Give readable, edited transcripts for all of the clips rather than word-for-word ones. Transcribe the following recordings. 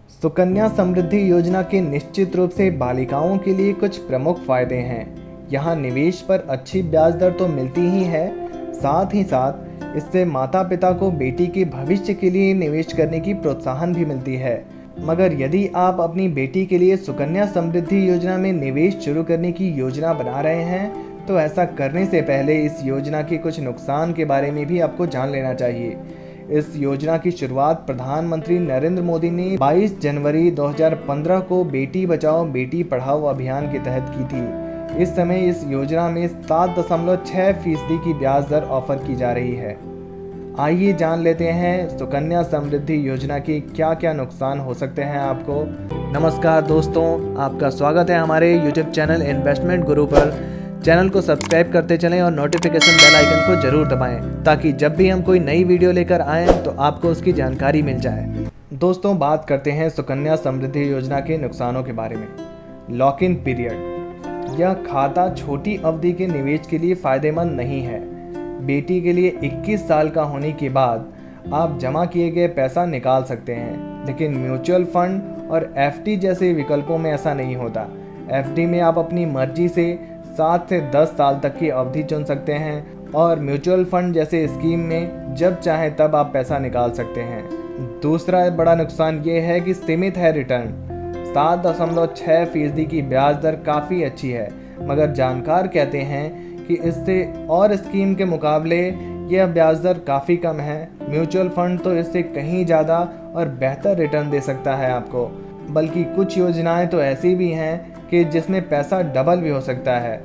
सुकन्या समृद्धि योजना के निश्चित रूप से बालिकाओं के लिए कुछ प्रमुख फायदे हैं। यहाँ निवेश पर अच्छी ब्याज दर तो मिलती ही है, साथ ही साथ इससे माता पिता को बेटी के भविष्य के लिए निवेश करने की प्रोत्साहन भी मिलती है। मगर यदि आप अपनी बेटी के लिए सुकन्या समृद्धि योजना में निवेश शुरू करने की योजना बना रहे हैं, तो ऐसा करने से पहले इस योजना के कुछ नुकसान के बारे में भी आपको जान लेना चाहिए। इस योजना की शुरुआत प्रधानमंत्री नरेंद्र मोदी ने 22 जनवरी 2015 को बेटी बचाओ बेटी पढ़ाओ अभियान के तहत की थी। इस समय इस योजना में 7.6% की ब्याज दर ऑफर की जा रही है। आइए जान लेते हैं सुकन्या समृद्धि योजना के क्या क्या नुकसान हो सकते हैं आपको। नमस्कार दोस्तों, आपका स्वागत है हमारे YouTube चैनल इन्वेस्टमेंट गुरु पर। चैनल को सब्सक्राइब करते चलें और नोटिफिकेशन बेल आइकन को जरूर दबाएं, ताकि जब भी हम कोई नई वीडियो लेकर आएँ तो आपको उसकी जानकारी मिल जाए। दोस्तों, बात करते हैं सुकन्या समृद्धि योजना के नुकसानों के बारे में। लॉक इन पीरियड, यह खाता छोटी अवधि के निवेश के लिए फायदेमंद नहीं है। बेटी के लिए 21 साल का होने के बाद आप जमा किए गए पैसा निकाल सकते हैं, लेकिन म्यूचुअल फंड और एफडी जैसे विकल्पों में ऐसा नहीं होता। एफडी में आप अपनी मर्जी से 7 से 10 साल तक की अवधि चुन सकते हैं और म्यूचुअल फंड जैसे स्कीम में जब चाहे तब आप पैसा निकाल सकते हैं। दूसरा बड़ा नुकसान ये है कि सीमित है रिटर्न। 7.6% की ब्याज दर काफ़ी अच्छी है, मगर जानकार कहते हैं कि इससे और स्कीम के मुकाबले यह ब्याज दर काफ़ी कम है। म्यूचुअल फंड तो इससे कहीं ज़्यादा और बेहतर रिटर्न दे सकता है आपको, बल्कि कुछ योजनाएं तो ऐसी भी हैं कि जिसमें पैसा डबल भी हो सकता है।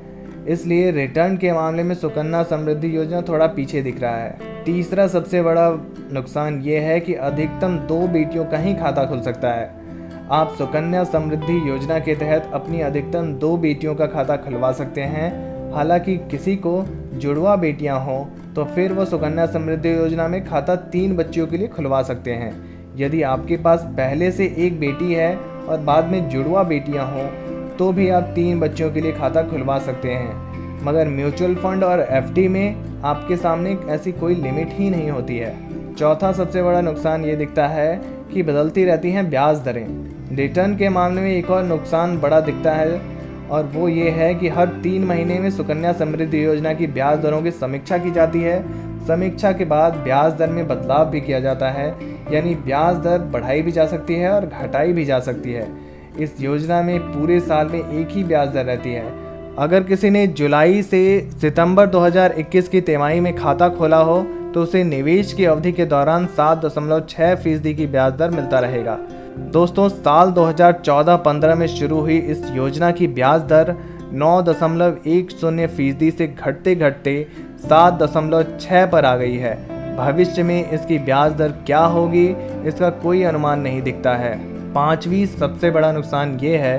इसलिए रिटर्न के मामले में सुकन्या समृद्धि योजना थोड़ा पीछे दिख रहा है। तीसरा सबसे बड़ा नुकसान ये है कि अधिकतम 2 बेटियों का ही खाता खुल सकता है। आप सुकन्या समृद्धि योजना के तहत अपनी अधिकतम 2 बेटियों का खाता खुलवा सकते हैं। हालांकि किसी को जुड़वा बेटियां हों तो फिर वो सुकन्या समृद्धि योजना में खाता 3 बच्चियों के लिए खुलवा सकते हैं। यदि आपके पास पहले से एक बेटी है और बाद में जुड़वा बेटियां हों तो भी आप 3 बच्चों के लिए खाता खुलवा सकते हैं। मगर म्यूचुअल फंड और एफडी में आपके सामने ऐसी कोई लिमिट ही नहीं होती है। चौथा सबसे बड़ा नुकसान ये दिखता है कि बदलती रहती हैं ब्याज दरें। रिटर्न के मामले में एक और नुकसान बड़ा दिखता है, और वो ये है कि हर 3 महीने में सुकन्या समृद्धि योजना की ब्याज दरों की समीक्षा की जाती है। समीक्षा के बाद ब्याज दर में बदलाव भी किया जाता है, यानी ब्याज दर बढ़ाई भी जा सकती है और घटाई भी जा सकती है। इस योजना में पूरे साल में एक ही ब्याज दर रहती है। अगर किसी ने जुलाई से सितंबर 2021 की तिमाही में खाता खोला हो तो उसे निवेश की अवधि के दौरान 7.6% की ब्याज दर मिलता रहेगा। दोस्तों, साल 2014-15 में शुरू हुई इस योजना की ब्याज दर 9.10% से घटते घटते 7.6 पर आ गई है। भविष्य में इसकी ब्याज दर क्या होगी, इसका कोई अनुमान नहीं दिखता है। पांचवी सबसे बड़ा नुकसान ये है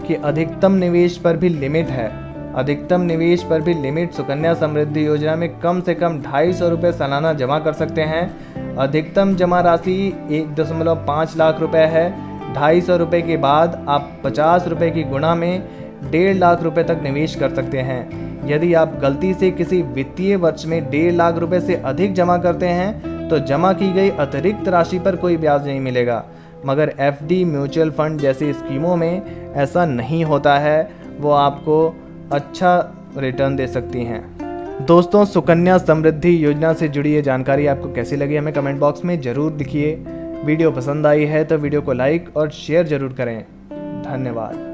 कि अधिकतम निवेश पर भी लिमिट है। अधिकतम निवेश पर भी लिमिट सुकन्या समृद्धि योजना में कम से कम 250 रुपये सालाना जमा कर सकते हैं। अधिकतम जमा राशि 1.5 लाख रुपए है। 250 रुपये के बाद आप 50 रुपये की गुणा में 1.5 लाख रुपए तक निवेश कर सकते हैं। यदि आप गलती से किसी वित्तीय वर्ष में 1.5 लाख रुपए से अधिक जमा करते हैं तो जमा की गई अतिरिक्त राशि पर कोई ब्याज नहीं मिलेगा। मगर एफडी, म्यूचुअल फंड जैसी स्कीमों में ऐसा नहीं होता है, वो आपको अच्छा रिटर्न दे सकती हैं। दोस्तों, सुकन्या समृद्धि योजना से जुड़ी ये जानकारी आपको कैसी लगी हमें कमेंट बॉक्स में ज़रूर लिखिए। वीडियो पसंद आई है तो वीडियो को लाइक और शेयर ज़रूर करें। धन्यवाद।